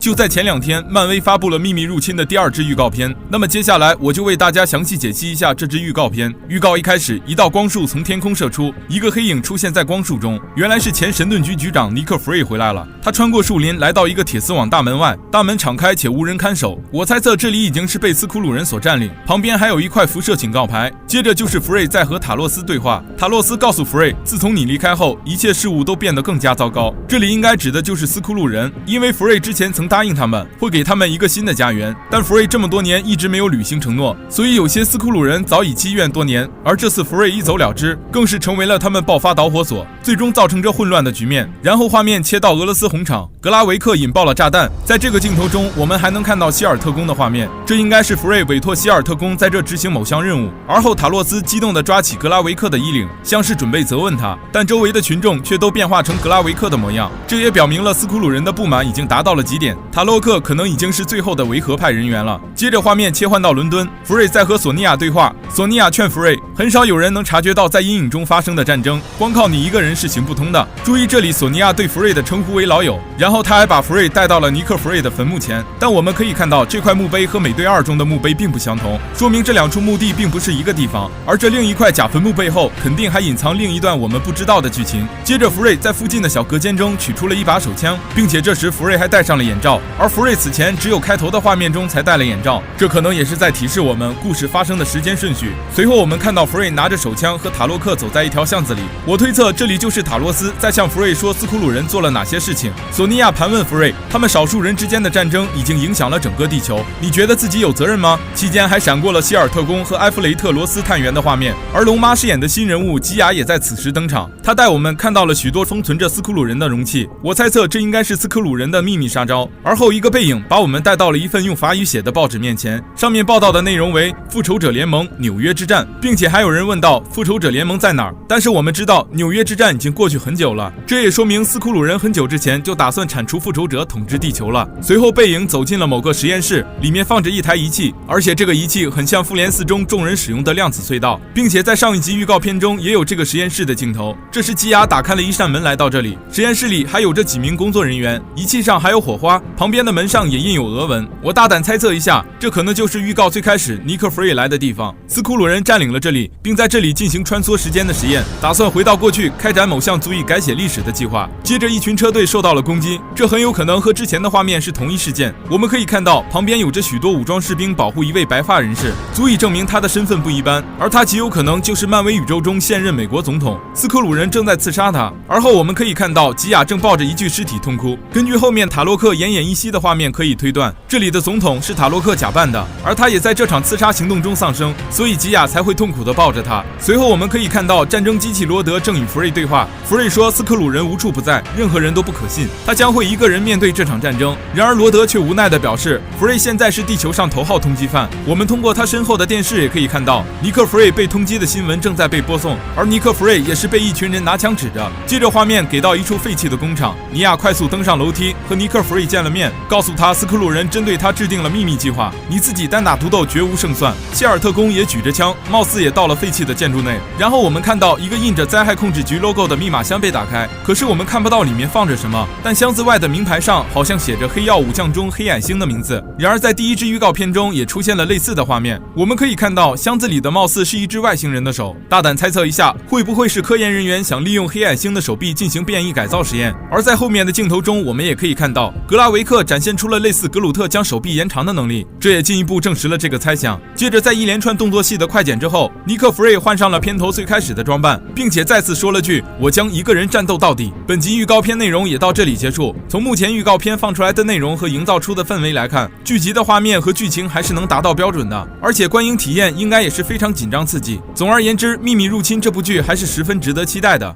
就在前2天，漫威发布了《秘密入侵》的第2支预告片。那么接下来我就为大家详细解析一下这支预告片。预告一开始，一道光束从天空射出，一个黑影出现在光束中，原来是前神盾局局长尼克·弗瑞回来了。他穿过树林，来到一个铁丝网大门外，大门敞开且无人看守。我猜测这里已经是被斯库鲁人所占领，旁边还有一块辐射警告牌。接着就是弗瑞在和塔洛斯对话，塔洛斯告诉弗瑞，自从你离开后，一切事物都变得更加糟糕。这里应该指的就是斯库鲁人，因为弗瑞之前曾答应他们会给他们一个新的家园，但弗瑞这么多年一直没有履行承诺，所以有些斯库鲁人早已积怨多年。而这次弗瑞一走了之，更是成为了他们爆发导火索，最终造成这混乱的局面。然后画面切到俄罗斯红场，格拉维克引爆了炸弹。在这个镜头中，我们还能看到希尔特工的画面，这应该是弗瑞委托希尔特工在这执行某项任务。而后塔洛斯激动地抓起格拉维克的衣领，像是准备责问他，但周围的群众却都变化成格拉维克的模样，这也表明了斯库鲁人的不满已经达到了极点，塔洛克可能已经是最后的维和派人员了。接着画面切换到伦敦，弗瑞在和索尼娅对话，索尼娅劝弗瑞，很少有人能察觉到在阴影中发生的战争，光靠你一个人是行不通的。注意这里索尼娅对弗瑞的称呼为老友，然后他还把弗瑞带到了尼克·弗瑞的坟墓前。但我们可以看到这块墓碑和美队2中的墓碑并不相同，说明这2处墓地并不是一个地方，而这另一块假坟墓背后肯定还隐藏另一段我们不知道的剧情。接着弗瑞在附近的小隔间中取出了一把手枪，并且这时弗瑞还戴上了眼罩，而弗瑞此前只有开头的画面中才戴了眼罩，这可能也是在提示我们故事发生的时间顺序。随后我们看到弗瑞拿着手枪和塔洛克走在一条巷子里，我推测这里就是塔洛斯在向弗瑞说斯库鲁人做了哪些事情。索尼娅盘问弗瑞，他们少数人之间的战争已经影响了整个地球，你觉得自己有责任吗？期间还闪过了希尔特工和埃弗雷特罗斯探员的画面，而龙妈饰演的新人物基亚也在此时登场，他带我们看到了许多封存着斯库鲁人的容器，我猜测这应该是斯库鲁人的秘密杀招。而后一个背影把我们带到了一份用法语写的报纸面前，上面报道的内容为复仇者联盟纽约之战，并且还有人问到复仇者联盟在哪儿，但是我们知道纽约之战已经过去很久了，这也说明斯库鲁人很久之前就打算铲除复仇者统治地球了。随后背影走进了某个实验室，里面放着一台仪器，而且这个仪器很像复联4中众人使用的量子隧道，并且在上一集预告片中也有这个实验室的镜头。这时基亚打开了一扇门来到这里，实验室里还有着几名工作人员，仪器上还有火花，旁边的门上也印有俄文。我大胆猜测一下，这可能就是预告最开始尼克·弗瑞来的地方。斯库鲁人占领了这里，并在这里进行穿梭时间的实验，打算回到过去开展某项足以改写历史的计划。接着一群车队受到了攻击，这很有可能和之前的画面是同一事件。我们可以看到旁边有着许多武装士兵保护一位白发人士，足以证明他的身份不一般，而他极有可能就是漫威宇宙中现任美国总统。斯库鲁人正在刺杀他，而后我们可以看到吉亚正抱着一具尸体痛哭。根据后面塔洛克奄奄一息的画面可以推断，这里的总统是塔洛克假扮的，而他也在这场刺杀行动中丧生，所以吉亚才会痛苦地抱着他。随后我们可以看到战争机器罗德正与弗瑞对话，弗瑞说斯库鲁人无处不在，任何人都不可信，他将会一个人面对这场战争。然而罗德却无奈地表示，弗瑞现在是地球上头号通缉犯。我们通过他身后的电视也可以看到，尼克·弗瑞被通缉的新闻正在被播送，而尼克·弗瑞也是被一群人拿枪指着。接着画面给到一处废弃的工厂，尼亚快速登上楼梯和尼克·弗瑞见了面，告诉他斯库鲁人针对他制定了秘密计划，你自己单打独斗绝无胜算。希尔特工也举着枪，貌似也到了废弃的建筑内。然后我们看到一个印着灾害控制局 logo 的密码箱被打开，可是我们看不到里面放着什么，但箱子外的名牌上好像写着黑曜武将中黑矮星的名字。然而在第一支预告片中也出现了类似的画面，我们可以看到箱子里的貌似是一只外星人的手。大胆猜测一下，会不会是科研人员想利用黑矮星的手臂进行变异改造实验？而在后面的镜头中，我们也可以看到格拉维克展现出了类似格鲁特将手臂延长的能力，这也进一步证实了这个猜想。接着在一连串动作戏的快剪之后，尼克·弗瑞换上了片头最开始的装扮，并且再次说了句我将一个人战斗到底。本集预告片内容也到这里结束。从目前预告片放出来的内容和营造出的氛围来看，剧集的画面和剧情还是能达到标准的，而且观影体验应该也是非常紧张刺激。总而言之，《秘密入侵》这部剧还是十分值得期待的。